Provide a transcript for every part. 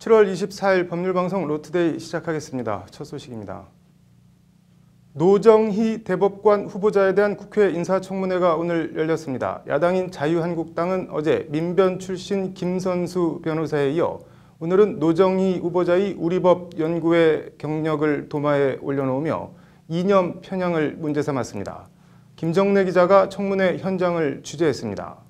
7월 24일 법률방송 로투데이 시작하겠습니다. 첫 소식입니다. 노정희 대법관 후보자에 대한 국회 인사청문회가 오늘 열렸습니다. 야당인 자유한국당은 어제 민변 출신 김선수 변호사에 이어 오늘은 노정희 후보자의 우리법 연구회 경력을 도마에 올려놓으며 이념 편향을 문제 삼았습니다. 김정래 기자가 청문회 현장을 취재했습니다.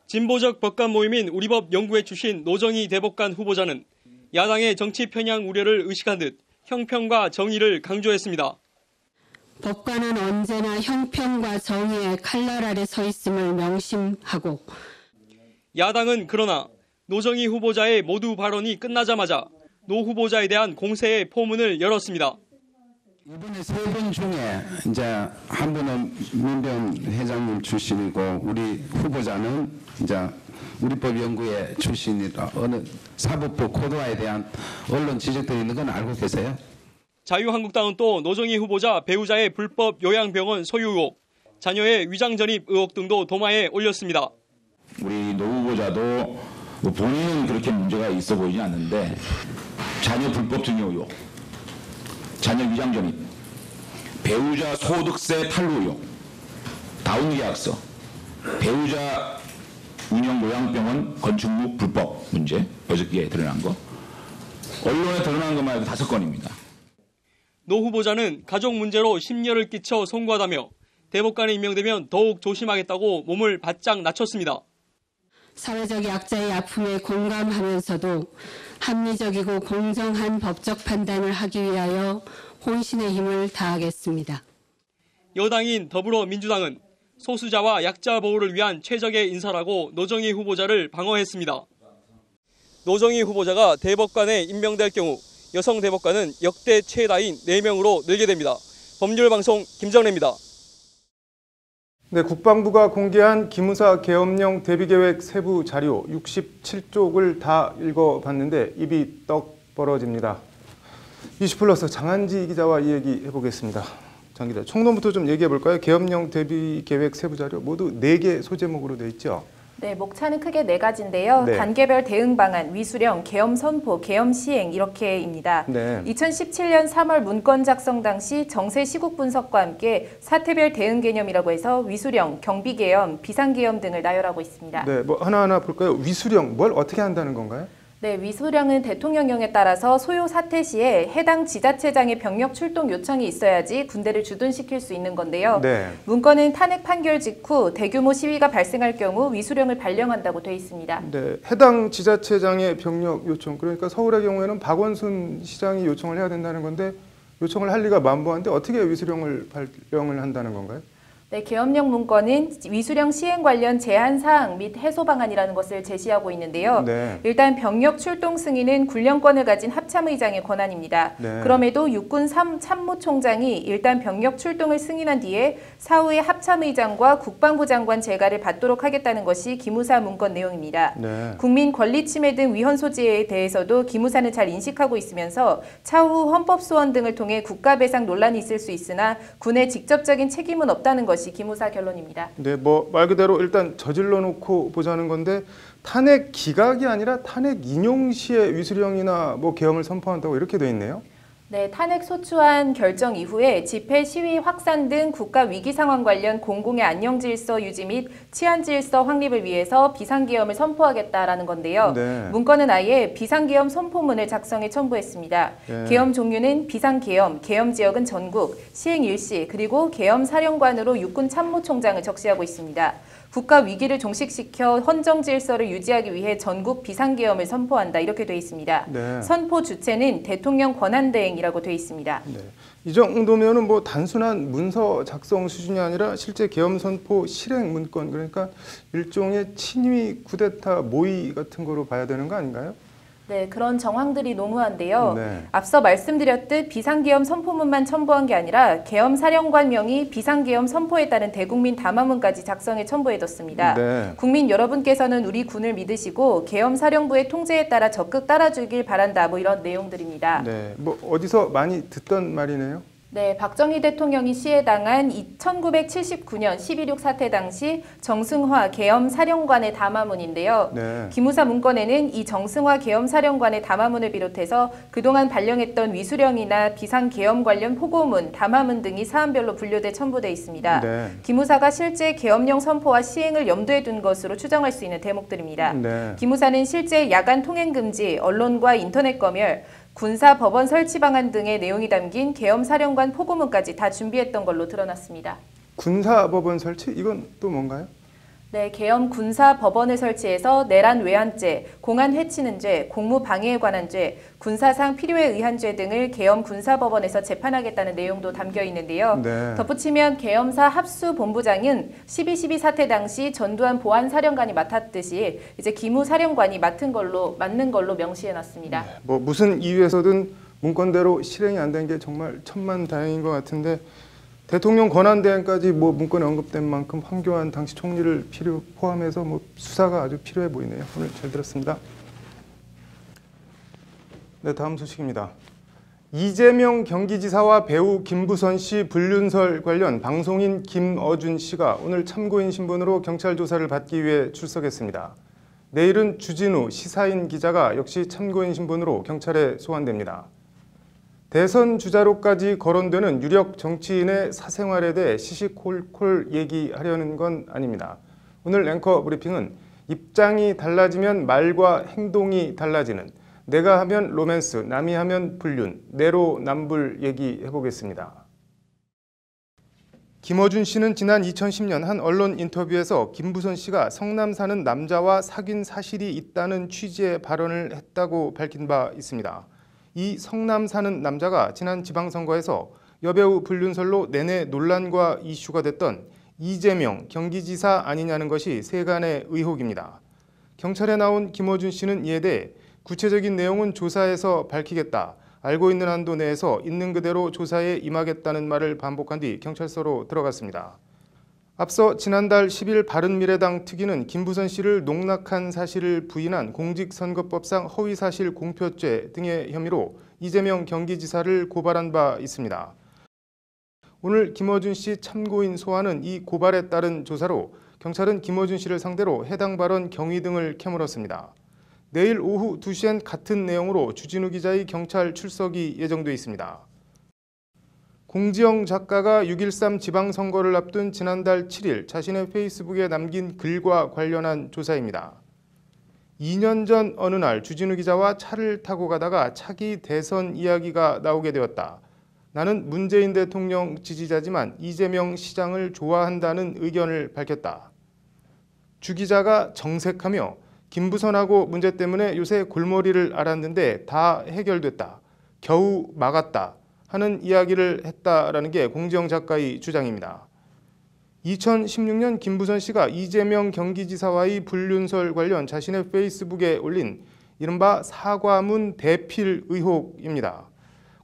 진보적 법관 모임인 우리법 연구회 출신 노정희 대법관 후보자는 야당의 정치 편향 우려를 의식한 듯 형평과 정의를 강조했습니다. 법관은 언제나 형평과 정의의 칼날 아래 서 있음을 명심하고 야당은 그러나 노정희 후보자의 모두 발언이 끝나자마자 노 후보자에 대한 공세의 포문을 열었습니다. 이번에 세 분 중에 이제 한 분은 민변 회장님 출신이고 우리 후보자는 이제 우리법 연구회 출신이라 어느 사법부 코드화에 대한 언론 지적들이 있는 건 알고 계세요? 자유한국당은 또 노정희 후보자 배우자의 불법 요양병원 소유 의혹, 자녀의 위장 전입 의혹 등도 도마에 올렸습니다. 우리 노 후보자도 본인은 그렇게 문제가 있어 보이지 않는데 자녀 불법 증여 의혹, 자녀 위장 전입, 배우자 소득세 탈루 의혹, 다운계약서, 배우자 운영 요양병원 건축물 불법 문제, 어저께 드러난 거, 언론에 드러난 것만 해도 5건입니다. 노 후보자는 가족 문제로 심려를 끼쳐 송구하다며 대법관에 임명되면 더욱 조심하겠다고 몸을 바짝 낮췄습니다. 사회적 약자의 아픔에 공감하면서도 합리적이고 공정한 법적 판단을 하기 위하여 혼신의 힘을 다하겠습니다. 여당인 더불어민주당은 소수자와 약자 보호를 위한 최적의 인사라고 노정희 후보자를 방어했습니다. 노정희 후보자가 대법관에 임명될 경우 여성 대법관은 역대 최다인 4명으로 늘게 됩니다. 법률방송 김정래입니다. 네, 국방부가 공개한 기무사 계엄령 대비계획 세부 자료 67쪽을 다 읽어봤는데 입이 떡 벌어집니다. 이슈플러스 장한지 기자와 이 얘기 해보겠습니다. 장 기자, 총론부터 좀 얘기해 볼까요? 계엄령 대비계획 세부 자료 모두 4개 소제목으로 되어 있죠? 네, 목차는 크게 4가지인데요. 네. 단계별 대응 방안, 위수령, 계엄 선포, 계엄 시행 이렇게입니다. 네. 2017년 3월 문건 작성 당시 정세 시국 분석과 함께 사태별 대응 개념이라고 해서 위수령, 경비 계엄, 비상 계엄 등을 나열하고 있습니다. 네, 뭐 하나하나 볼까요? 위수령, 뭘 어떻게 한다는 건가요? 네, 위수령은 대통령령에 따라서 소요 사태 시에 해당 지자체장의 병력 출동 요청이 있어야지 군대를 주둔시킬 수 있는 건데요. 네. 문건은 탄핵 판결 직후 대규모 시위가 발생할 경우 위수령을 발령한다고 되어 있습니다. 네, 해당 지자체장의 병력 요청, 그러니까 서울의 경우에는 박원순 시장이 요청을 해야 된다는 건데 요청을 할 리가 만무한데 어떻게 위수령을 발령을 한다는 건가요? 네, 계엄령 문건은 위수령 시행 관련 제한 사항 및 해소 방안이라는 것을 제시하고 있는데요. 네. 일단 병력 출동 승인은 군령권을 가진 합참의장의 권한입니다. 네. 그럼에도 육군 참모총장이 일단 병력 출동을 승인한 뒤에 사후에 합참의장과 국방부 장관 재가를 받도록 하겠다는 것이 기무사 문건 내용입니다. 네. 국민 권리 침해 등 위헌 소지에 대해서도 기무사는 잘 인식하고 있으면서 차후 헌법 소원 등을 통해 국가 배상 논란이 있을 수 있으나 군의 직접적인 책임은 없다는 것이 기무사 결론입니다. 네, 뭐 말 그대로 일단 저질러 놓고 보자는 건데 탄핵 기각이 아니라 탄핵 인용 시에 위수령이나 뭐 계엄을 선포한다고 이렇게 돼 있네요. 네, 탄핵 소추안 결정 이후에 집회 시위 확산 등 국가 위기 상황 관련 공공의 안녕 질서 유지 및 치안 질서 확립을 위해서 비상계엄을 선포하겠다라는 건데요. 네. 문건은 아예 비상계엄 선포문을 작성해 첨부했습니다. 네. 계엄 종류는 비상계엄, 계엄 지역은 전국, 시행 일시, 그리고 계엄 사령관으로 육군 참모총장을 적시하고 있습니다. 국가 위기를 종식시켜 헌정 질서를 유지하기 위해 전국 비상계엄을 선포한다 이렇게 돼 있습니다. 네. 선포 주체는 대통령 권한대행이라고 돼 있습니다. 네. 이 정도면은 뭐 단순한 문서 작성 수준이 아니라 실제 계엄 선포 실행 문건, 그러니까 일종의 친위 쿠데타 모의 같은 거로 봐야 되는 거 아닌가요? 네, 그런 정황들이 농후한데요. 네. 앞서 말씀드렸듯 비상계엄 선포문만 첨부한 게 아니라 계엄 사령관명의 비상계엄 선포에 따른 대국민 담화문까지 작성해 첨부해뒀습니다. 네. 국민 여러분께서는 우리 군을 믿으시고 계엄 사령부의 통제에 따라 적극 따라주길 바란다. 뭐 이런 내용들입니다. 네, 뭐 어디서 많이 듣던 말이네요. 네, 박정희 대통령이 시해당한 1979년 11.6 사태 당시 정승화 계엄사령관의 담화문인데요. 네. 기무사 문건에는 이 정승화 계엄사령관의 담화문을 비롯해서 그동안 발령했던 위수령이나 비상계엄 관련 포고문, 담화문 등이 사안별로 분류돼 첨부돼 있습니다. 네. 기무사가 실제 계엄령 선포와 시행을 염두에 둔 것으로 추정할 수 있는 대목들입니다. 네. 기무사는 실제 야간 통행 금지, 언론과 인터넷 검열, 군사 법원 설치 방안 등의 내용이 담긴 계엄사령관 포고문까지 다 준비했던 걸로 드러났습니다. 군사법원 설치? 이건 또 뭔가요? 네, 계엄 군사 법원을 설치해서 내란 외환죄, 공안 해치는 죄, 공무 방해에 관한 죄, 군사상 필요에 의한 죄 등을 계엄 군사 법원에서 재판하겠다는 내용도 담겨 있는데요. 네. 덧붙이면 계엄사 합수 본부장은 12.12 사태 당시 전두환 보안사령관이 맡았듯이 이제 기무 사령관이 맞는 걸로 명시해 놨습니다. 뭐 무슨 이유에서든 문건대로 실행이 안 된 게 정말 천만다행인 것 같은데 대통령 권한대행까지 뭐 문건에 언급된 만큼 황교안 당시 총리를 포함해서 뭐 수사가 아주 필요해 보이네요. 오늘 잘 들었습니다. 네, 다음 소식입니다. 이재명 경기지사와 배우 김부선 씨 불륜설 관련 방송인 김어준 씨가 오늘 참고인 신분으로 경찰 조사를 받기 위해 출석했습니다. 내일은 주진우 시사인 기자가 역시 참고인 신분으로 경찰에 소환됩니다. 대선 주자로까지 거론되는 유력 정치인의 사생활에 대해 시시콜콜 얘기하려는 건 아닙니다. 오늘 앵커 브리핑은 입장이 달라지면 말과 행동이 달라지는 내가 하면 로맨스, 남이 하면 불륜, 내로남불 얘기해보겠습니다. 김어준 씨는 지난 2010년 한 언론 인터뷰에서 김부선 씨가 성남 사는 남자와 사귄 사실이 있다는 취지의 발언을 했다고 밝힌 바 있습니다. 이 성남 사는 남자가 지난 지방선거에서 여배우 불륜설로 내내 논란과 이슈가 됐던 이재명 경기지사 아니냐는 것이 세간의 의혹입니다. 경찰에 나온 김어준 씨는 이에 대해 구체적인 내용은 조사에서 밝히겠다. 알고 있는 한도 내에서 있는 그대로 조사에 임하겠다는 말을 반복한 뒤 경찰서로 들어갔습니다. 앞서 지난달 10일 바른미래당 특위는 김부선 씨를 농락한 사실을 부인한 공직선거법상 허위사실 공표죄 등의 혐의로 이재명 경기지사를 고발한 바 있습니다. 오늘 김어준 씨 참고인 소환은 이 고발에 따른 조사로 경찰은 김어준 씨를 상대로 해당 발언 경위 등을 캐물었습니다. 내일 오후 2시엔 같은 내용으로 주진우 기자의 경찰 출석이 예정돼 있습니다. 공지영 작가가 6.13 지방선거를 앞둔 지난달 7일 자신의 페이스북에 남긴 글과 관련한 조사입니다. 2년 전 어느 날 주진우 기자와 차를 타고 가다가 차기 대선 이야기가 나오게 되었다. 나는 문재인 대통령 지지자지만 이재명 시장을 좋아한다는 의견을 밝혔다. 주 기자가 정색하며 김부선하고 문제 때문에 요새 골머리를 앓았는데 다 해결됐다. 겨우 막았다. 하는 이야기를 했다라는 게 공지영 작가의 주장입니다. 2016년 김부선 씨가 이재명 경기지사와의 불륜설 관련 자신의 페이스북에 올린 이른바 사과문 대필 의혹입니다.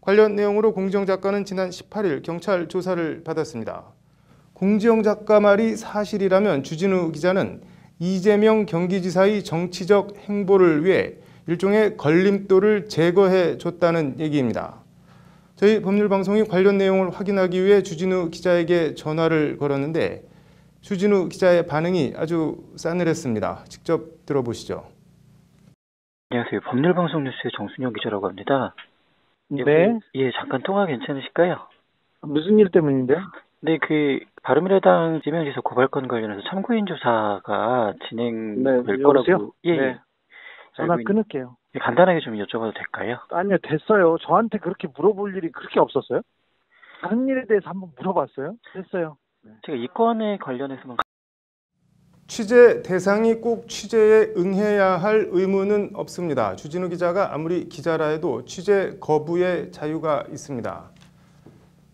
관련 내용으로 공지영 작가는 지난 18일 경찰 조사를 받았습니다. 공지영 작가 말이 사실이라면 주진우 기자는 이재명 경기지사의 정치적 행보를 위해 일종의 걸림돌을 제거해 줬다는 얘기입니다. 저희 법률방송이 관련 내용을 확인하기 위해 주진우 기자에게 전화를 걸었는데 주진우 기자의 반응이 아주 싸늘했습니다. 직접 들어보시죠. 안녕하세요. 법률방송 뉴스의 정순영 기자라고 합니다. 네. 예, 잠깐 통화 괜찮으실까요? 무슨 일 때문인데요? 네, 바른미래당 이재명 지사 고발건 관련해서 참고인 조사가 진행될 거라고. 여보세요? 예. 네. 전화 끊을게요. 간단하게 좀 여쭤봐도 될까요? 아니요, 됐어요. 저한테 그렇게 물어볼 일이 그렇게 없었어요? 다른 일에 대해서 한번 물어봤어요? 됐어요. 네. 제가 이 건에 관련해서만 취재 대상이 꼭 취재에 응해야 할 의무는 없습니다. 주진우 기자가 아무리 기자라 해도 취재 거부의 자유가 있습니다.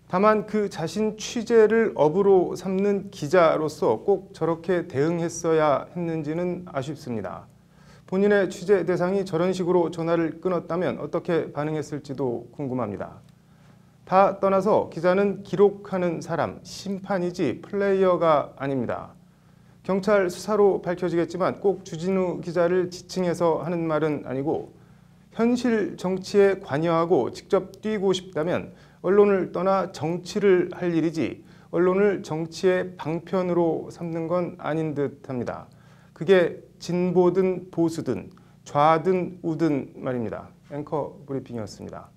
다만 그 자신 취재를 업으로 삼는 기자로서 꼭 저렇게 대응했어야 했는지는 아쉽습니다. 본인의 취재 대상이 저런 식으로 전화를 끊었다면 어떻게 반응했을지도 궁금합니다. 다 떠나서 기자는 기록하는 사람, 심판이지 플레이어가 아닙니다. 경찰 수사로 밝혀지겠지만 꼭 주진우 기자를 지칭해서 하는 말은 아니고 현실 정치에 관여하고 직접 뛰고 싶다면 언론을 떠나 정치를 할 일이지 언론을 정치의 방편으로 삼는 건 아닌 듯합니다. 그게 진보든 보수든 좌든 우든 말입니다. 앵커 브리핑이었습니다.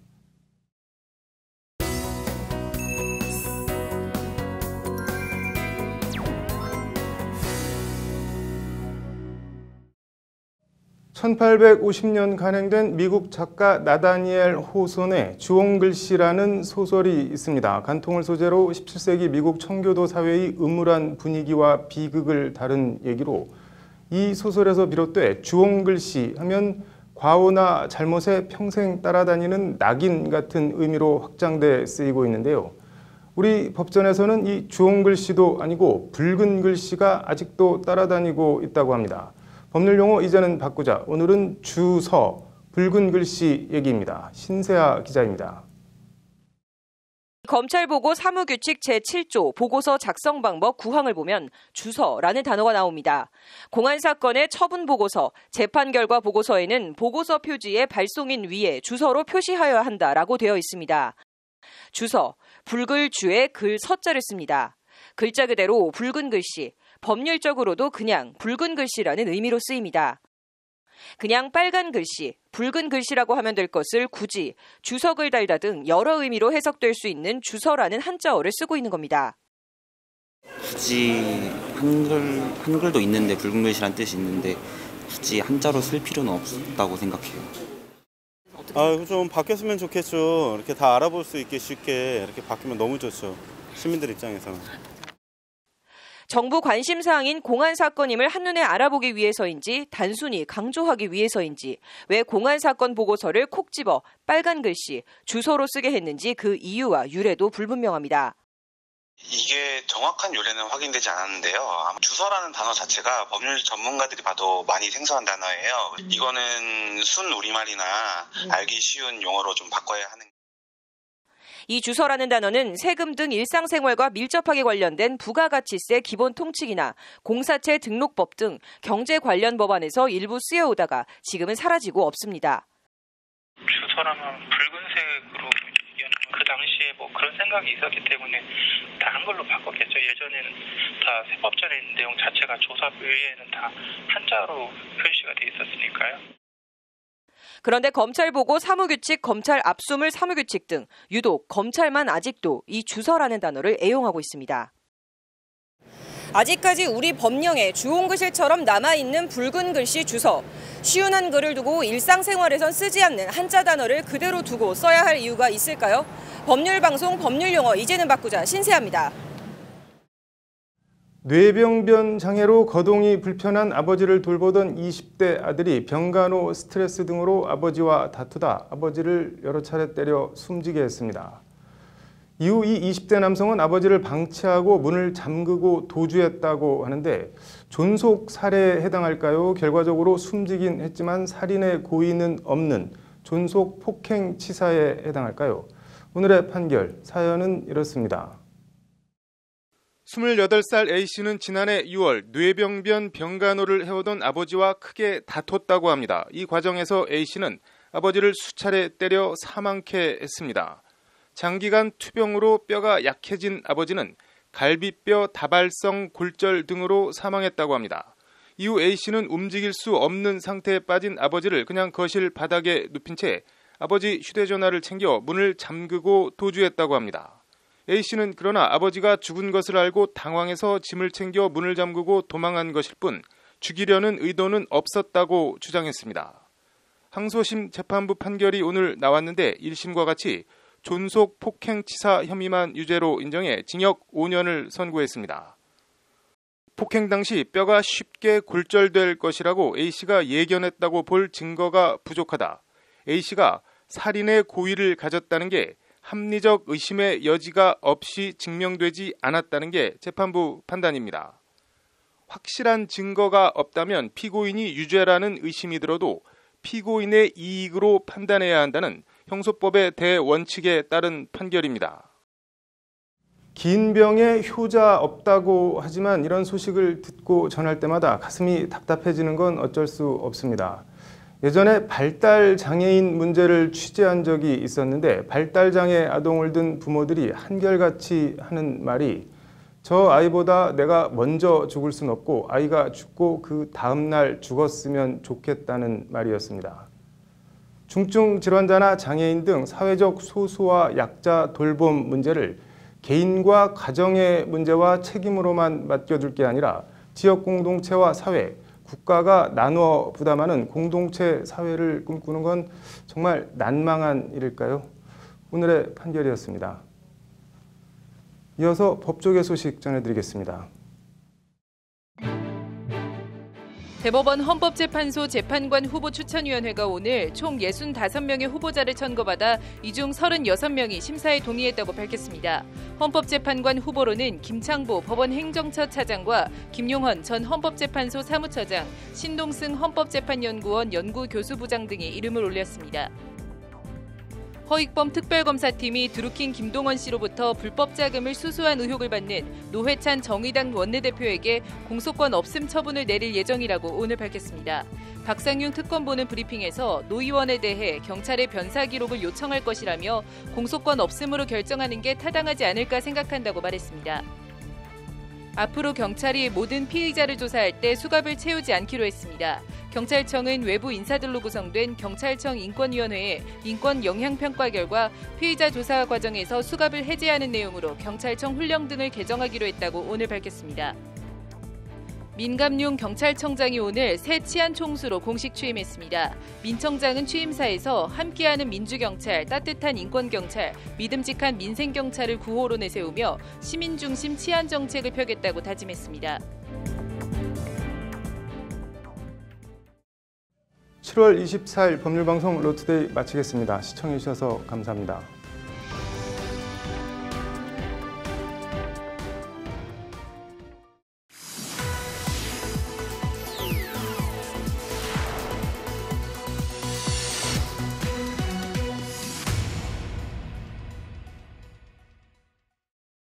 (1850년) 간행된 미국 작가 나다니엘 호손의 주홍글씨라는 소설이 있습니다. 간통을 소재로 17세기 미국 청교도 사회의 음울한 분위기와 비극을 다룬 얘기로 이 소설에서 비롯돼 주홍글씨 하면 과오나 잘못에 평생 따라다니는 낙인 같은 의미로 확장돼 쓰이고 있는데요. 우리 법전에서는 이 주홍글씨도 아니고 붉은 글씨가 아직도 따라다니고 있다고 합니다. 법률 용어 이제는 바꾸자. 오늘은 주서, 붉은 글씨 얘기입니다. 신세아 기자입니다. 검찰보고 사무규칙 제7조 보고서 작성 방법 9항을 보면 주서라는 단어가 나옵니다. 공안사건의 처분보고서, 재판결과 보고서에는 보고서 표지의 발송인 위에 주서로 표시하여야 한다라고 되어 있습니다. 주서, 붉을 주에 글 서자를 씁니다. 글자 그대로 붉은 글씨, 법률적으로도 그냥 붉은 글씨라는 의미로 쓰입니다. 그냥 빨간 글씨, 붉은 글씨라고 하면 될 것을 굳이 주석을 달다 등 여러 의미로 해석될 수 있는 주서라는 한자어를 쓰고 있는 겁니다. 굳이 한글도 있는데 붉은 글씨란 뜻이 있는데 굳이 한자로 쓸 필요는 없다고 생각해요. 좀 바뀌었으면 좋겠죠. 이렇게 다 알아볼 수 있게 쉽게 이렇게 바뀌면 너무 좋죠. 시민들 입장에서는. 정부 관심사항인 공안사건임을 한눈에 알아보기 위해서인지 단순히 강조하기 위해서인지 왜 공안사건 보고서를 콕 집어 빨간 글씨, 주서로 쓰게 했는지 그 이유와 유래도 불분명합니다. 이게 정확한 유래는 확인되지 않았는데요. 주서라는 단어 자체가 법률 전문가들이 봐도 많이 생소한 단어예요. 이거는 순 우리말이나 알기 쉬운 용어로 좀 바꿔야 하는. 이 주서라는 단어는 세금 등 일상생활과 밀접하게 관련된 부가가치세 기본 통칙이나 공사체 등록법 등 경제 관련 법안에서 일부 쓰여오다가 지금은 사라지고 없습니다. 주서라면 붉은색으로 그 당시에 그런 생각이 있었기 때문에 다 한글로 바꿨겠죠. 예전에는 다 세법전의 내용 자체가 조사 외에는 다 한자로 표시가 돼 있었으니까요. 그런데 검찰보고 사무규칙, 검찰 압수물 사무규칙 등 유독 검찰만 아직도 이 주서라는 단어를 애용하고 있습니다. 아직까지 우리 법령에 주홍글씨처럼 남아있는 붉은 글씨 주서. 쉬운 한글을 두고 일상생활에선 쓰지 않는 한자 단어를 그대로 두고 써야 할 이유가 있을까요? 법률방송 법률용어 이제는 바꾸자 신세아입니다. 뇌병변 장애로 거동이 불편한 아버지를 돌보던 20대 아들이 병간호, 스트레스 등으로 아버지와 다투다 아버지를 여러 차례 때려 숨지게 했습니다. 이후 이 20대 남성은 아버지를 방치하고 문을 잠그고 도주했다고 하는데 존속 살해에 해당할까요? 결과적으로 숨지긴 했지만 살인의 고의는 없는 존속 폭행 치사에 해당할까요? 오늘의 판결, 사연은 이렇습니다. 28살 A씨는 지난해 6월 뇌병변 병간호를 해오던 아버지와 크게 다퉜다고 합니다. 이 과정에서 A씨는 아버지를 수차례 때려 사망케 했습니다. 장기간 투병으로 뼈가 약해진 아버지는 갈비뼈 다발성 골절 등으로 사망했다고 합니다. 이후 A씨는 움직일 수 없는 상태에 빠진 아버지를 그냥 거실 바닥에 눕힌 채 아버지 휴대전화를 챙겨 문을 잠그고 도주했다고 합니다. A씨는 그러나 아버지가 죽은 것을 알고 당황해서 짐을 챙겨 문을 잠그고 도망한 것일 뿐 죽이려는 의도는 없었다고 주장했습니다. 항소심 재판부 판결이 오늘 나왔는데 1심과 같이 존속 폭행치사 혐의만 유죄로 인정해 징역 5년을 선고했습니다. 폭행 당시 뼈가 쉽게 골절될 것이라고 A씨가 예견했다고 볼 증거가 부족하다. A씨가 살인의 고의를 가졌다는 게 합리적 의심의 여지가 없이 증명되지 않았다는 게 재판부 판단입니다. 확실한 증거가 없다면 피고인이 유죄라는 의심이 들어도 피고인의 이익으로 판단해야 한다는 형소법의 대원칙에 따른 판결입니다. 긴 병에 효자 없다고 하지만 이런 소식을 듣고 전할 때마다 가슴이 답답해지는 건 어쩔 수 없습니다. 예전에 발달 장애인 문제를 취재한 적이 있었는데 발달 장애 아동을 둔 부모들이 한결같이 하는 말이 저 아이보다 내가 먼저 죽을 순 없고 아이가 죽고 그 다음 날 죽었으면 좋겠다는 말이었습니다. 중증 질환자나 장애인 등 사회적 소수와 약자 돌봄 문제를 개인과 가정의 문제와 책임으로만 맡겨둘 게 아니라 지역 공동체와 사회, 국가가 나누어 부담하는 공동체 사회를 꿈꾸는 건 정말 난망한 일일까요? 오늘의 판결이었습니다. 이어서 법조계 소식 전해드리겠습니다. 대법원 헌법재판소 재판관 후보 추천위원회가 오늘 총 65명의 후보자를 천거받아 이 중 36명이 심사에 동의했다고 밝혔습니다. 헌법재판관 후보로는 김창보 법원 행정처 차장과 김용헌 전 헌법재판소 사무처장, 신동승 헌법재판연구원 연구교수부장 등이 이름을 올렸습니다. 허익범 특별검사팀이 드루킹 김동원 씨로부터 불법 자금을 수수한 의혹을 받는 노회찬 정의당 원내대표에게 공소권 없음 처분을 내릴 예정이라고 오늘 밝혔습니다. 박상윤 특검보는 브리핑에서 노 의원에 대해 경찰의 변사 기록을 요청할 것이라며 공소권 없음으로 결정하는 게 타당하지 않을까 생각한다고 말했습니다. 앞으로 경찰이 모든 피의자를 조사할 때 수갑을 채우지 않기로 했습니다. 경찰청은 외부 인사들로 구성된 경찰청 인권위원회에 인권 영향평가 결과 피의자 조사 과정에서 수갑을 해제하는 내용으로 경찰청 훈령 등을 개정하기로 했다고 오늘 밝혔습니다. 민감용 경찰청장이 오늘 새 치안총수로 공식 취임했습니다. 민 청장은 취임사에서 함께하는 민주경찰, 따뜻한 인권경찰, 믿음직한 민생경찰을 구호로 내세우며 시민중심 치안정책을 펴겠다고 다짐했습니다. 7월 24일 법률방송 로투데이 마치겠습니다. 시청해주셔서 감사합니다.